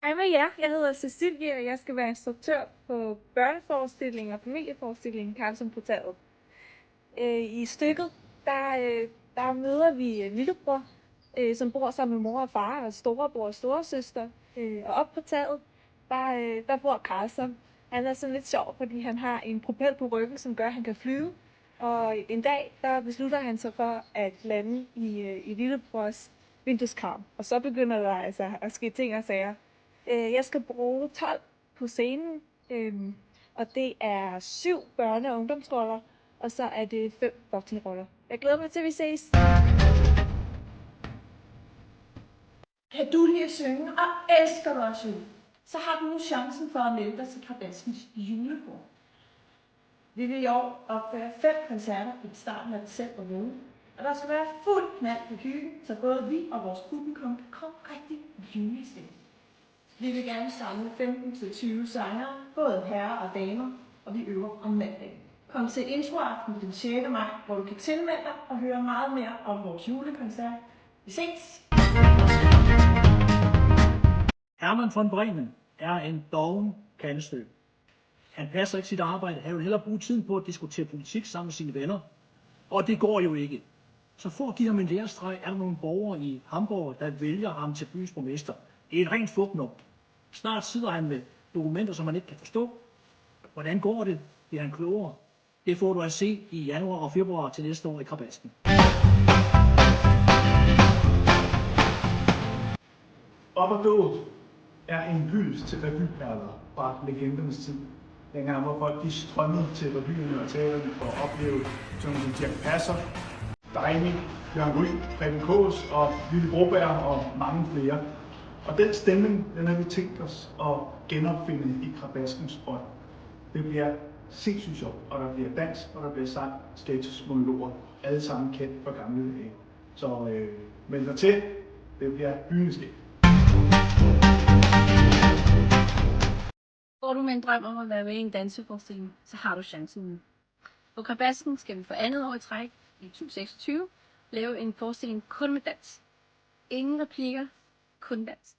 Hej med jer, jeg hedder Cecilie, og jeg skal være instruktør på børneforestilling og familieforestilling Karlsson på taget. I stykket, der møder vi lillebror, som bor sammen med mor og far, og storebror og storesøster. Og op på taget, der bor Karlsson. Han er sådan lidt sjov, fordi han har en propel på ryggen, som gør, at han kan flyve. Og en dag, der beslutter han sig for at lande i lillebrors vindueskarm. Og så begynder der altså at ske ting og sager. Jeg skal bruge 12 på scenen, og det er 7 børne- og ungdomsroller, og så er det 5 voksenroller. Jeg glæder mig til, at vi ses. Kan du lide at synge, og elsker du at synge, så har du nu chancen for at melde dig til Krabaskens julebord. Vi vil i år opføre 5 koncerter i starten af december måned, og der skal være fuld knald på hyggen, så både vi og vores publikum kan komme rigtig julestemning. Vi vil gerne samle 15-20 sangere, både herrer og damer, og vi øver om mandagen. Kom til introaften den 6. maj, hvor du kan tilmelde dig og høre meget mere om vores julekoncert. Vi ses! Hermann von Bremen er en doven kandestø. Han passer ikke sit arbejde. Han vil hellere bruge tiden på at diskutere politik sammen med sine venner. Og det går jo ikke. Så for at give ham en lærestreg, er der nogle borgere i Hamburg, der vælger ham til byens borgmester. Det er et rent fupnummer. Snart sidder han med dokumenter, som han ikke kan forstå. Hvordan går det? Det er han klogere. Det får du at se i januar og februar til næste år i Krabasken. Op og gå er en hyldest til revyperler fra legendernes tid. Dengang hvor folk de strømmede til revyerne og teaterne for at opleve sådan som Dirch Passer, Daimi, Jørgen Ryg, Preben Kaas og Lille Broberg og mange flere. Og den stemning, den har vi tænkt os at genopfinde i Krabaskens ånd. Det bliver sindssygt sjovt, og der bliver dans, og der bliver sang, statusmonologer, alle sammen kendt fra gamle dage. Så meld dig til, det bliver byneskægt. Går du med en drøm om at være med i en danseforestilling, så har du chancen nu. På Krabasken skal vi for andet år i træk, i 2026, lave en forestilling kun med dans. Ingen replikker, kun dans.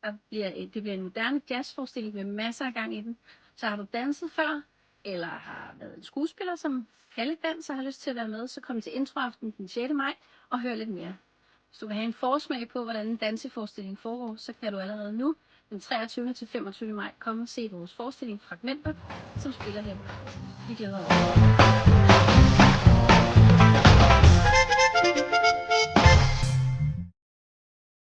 Det bliver en moderne jazzforestilling med masser af gang i den. Så har du danset før, eller har været en skuespiller, som kan lidt dans og har lyst til at være med, så kom til introaften den 6. maj og hør lidt mere. Hvis du vil have en forsmag på, hvordan en danseforestilling foregår, så kan du allerede nu den 23. til 25. maj komme og se vores forestilling Fragmenter, som spiller her på Krabasken. Vi glæder os.